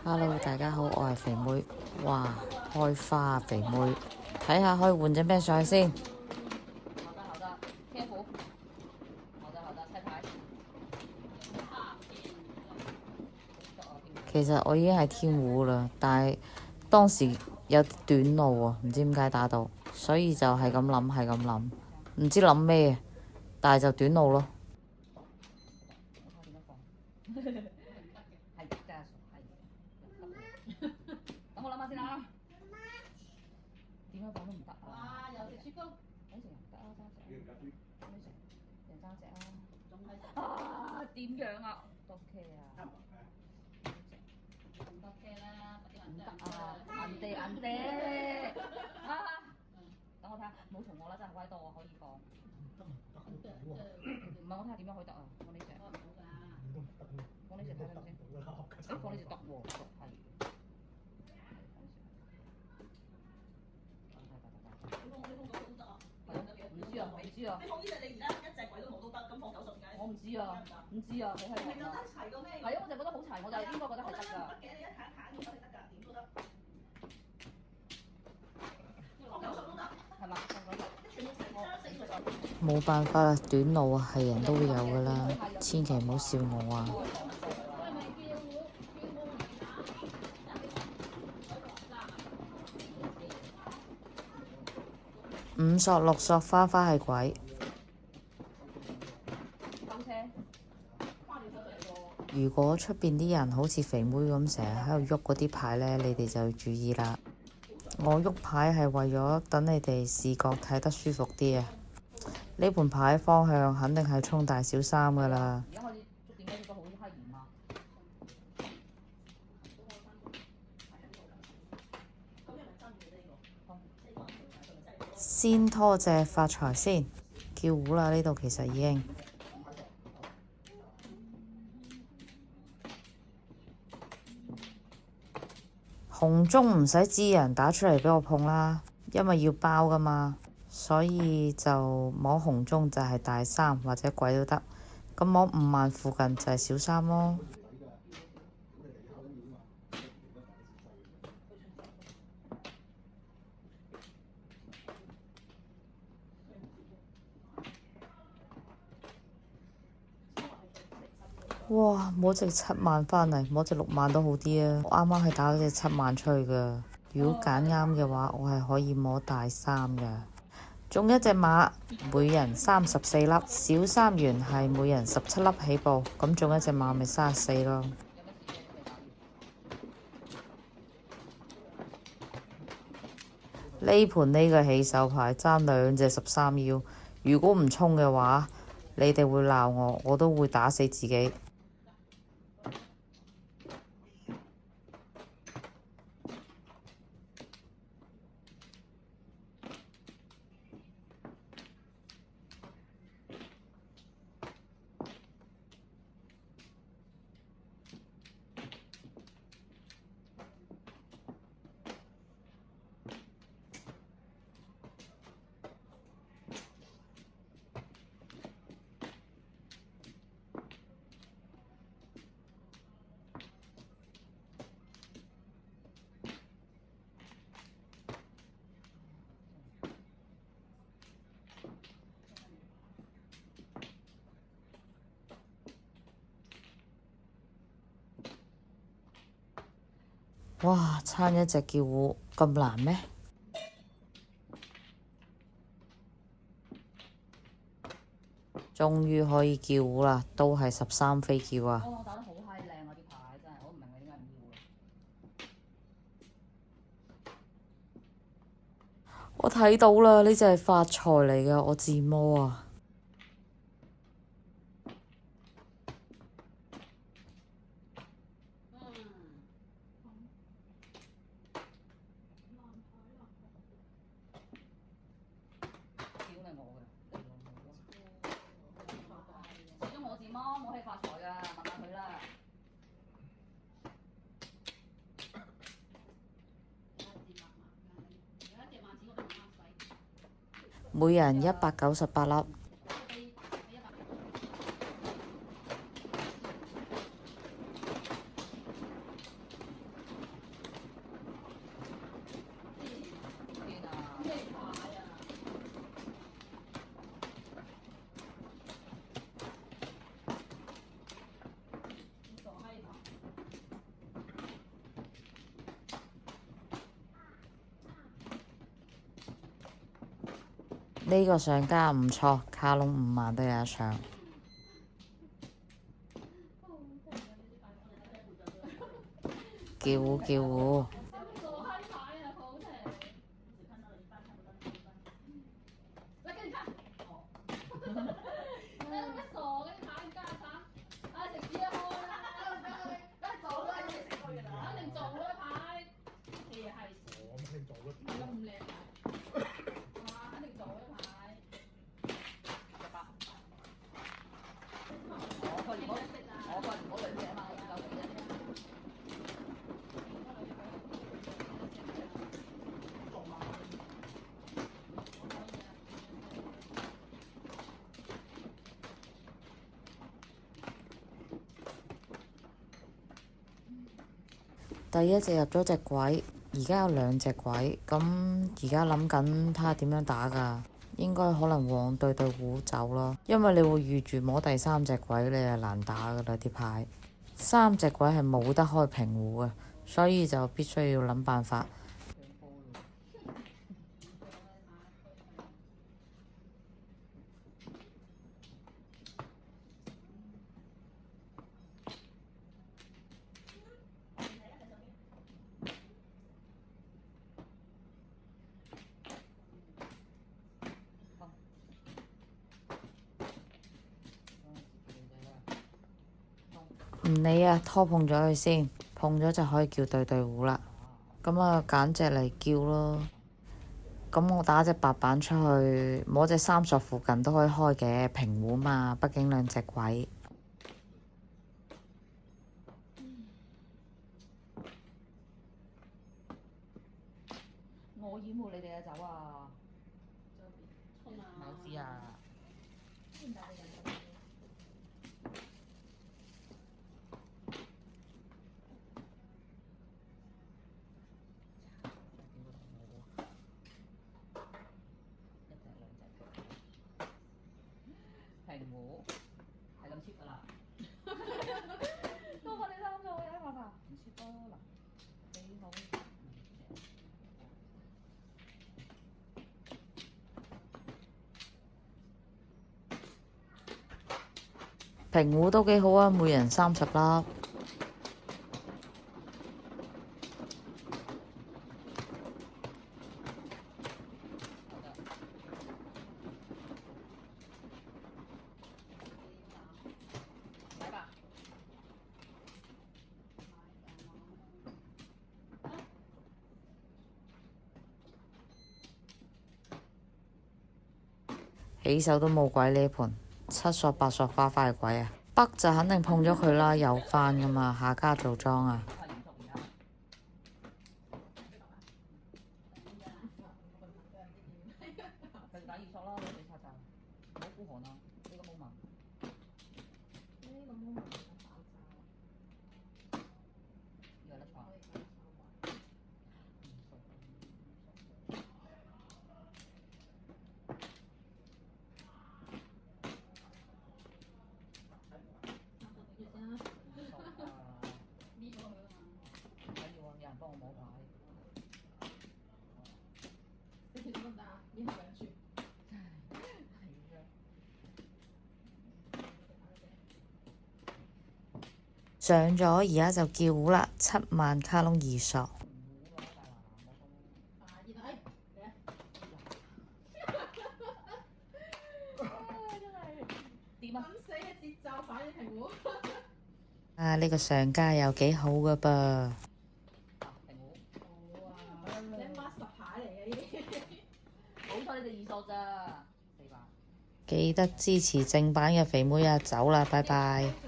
Hello，大家好，我係肥妹。哇，開花啊，肥妹！睇下可以換隻咩上去先。好的，貼符。好的，猜牌。其實我已經係天胡啦，但係當時有短路喎，唔知點解打到，所以就係咁諗，係咁諗，唔知諗咩，但係就短路咯。係得㗎，等我諗下先啦。點樣講都唔得啊！哇，又食雪糕，好食唔得啊，揸隻。又揸隻啊！啊，點樣啊？多 K 啊！唔得 K 啦，唔得啊！銀地啊！等我睇下，冇同我啦，真係威多啊，可以放。唔係，我睇下點樣可以得啊？放呢隻。放呢隻睇睇先。誒，放呢隻得喎，係。唔知啊，未知啊。你放呢隻你而家一隻鬼都冇都得，咁放90點解？我唔知啊，唔知啊，好閪難啊。明明有得齊個咩？係啊，我就覺得好齊，我就應該覺得係得㗎。得嘅，你一睇一睇，我覺得係得㗎，點都得。放90都得。係嘛？放90。冇辦法啦，短路啊，係人都會有㗎啦，千祈唔好笑我啊！5索6索，花花係鬼。如果出邊啲人好似肥妹咁成日喺度喐嗰啲牌呢，你哋就要注意啦。我喐牌係為咗等你哋視覺睇得舒服啲啊！呢盤牌方向肯定係衝大小3㗎啦。先拖隻發財先，叫胡啦！呢度其實已經紅中唔使知人打出嚟俾我碰啦，因為要包㗎嘛，所以就摸紅中就係大3或者鬼都得，咁摸5萬附近就係小3咯。哇！摸隻7萬返嚟，摸隻6萬都好啲啊！我啱啱係打咗隻7萬出去㗎。如果揀啱嘅話，我係可以摸大3㗎。中一隻馬，每人34粒，小3元係每人17粒起步，咁中一隻馬咪34咯。呢盤呢個起手牌爭2隻13腰，如果唔衝嘅話，你哋會鬧我，我都會打死自己。哇！差一隻叫胡咁難咩？終於可以叫胡啦，都係13飛叫啊！我打得好閪靚啊！啲牌真係，我唔明你點解唔要。我睇到啦，呢隻係發財嚟㗎，我自摸啊！我係發財㗎，問下佢啦。每人198粒。呢個上家唔錯，卡窿5萬都有得上。叫糊叫糊。第一隻入咗隻鬼，而家有2隻鬼，咁而家諗緊睇下點樣打㗎，應該可能往對胡走咯，因為你會預住摸第3隻鬼，你就難打㗎啦啲牌。3隻鬼係冇得開平胡嘅，所以就必須要諗辦法。唔理啊，拖碰咗佢先，碰咗就可以叫對胡啦。咁啊，揀隻嚟叫咯。咁我打隻白板出去，摸隻3索附近都可以開嘅，平胡嘛，畢竟2隻鬼。我掩護你哋嘅走啊！我知啊。平胡係咁 cheap 㗎啦。多過你3個嘅麻煩，唔 cheap 多嗱，幾好。平胡都幾好啊，每人30粒。起手都冇鬼呢盤，7索8索花花係鬼啊！北就肯定碰咗佢啦，有翻噶嘛，下家做莊啊！打2索啦，你拆就唔好孤寒啊！呢個冇紋，有得錯。上咗而家就叫糊啦，7萬卡窿2索。啊！呢個上家又幾好噶噃。記得支持正版嘅肥妹啊！走啦，拜拜。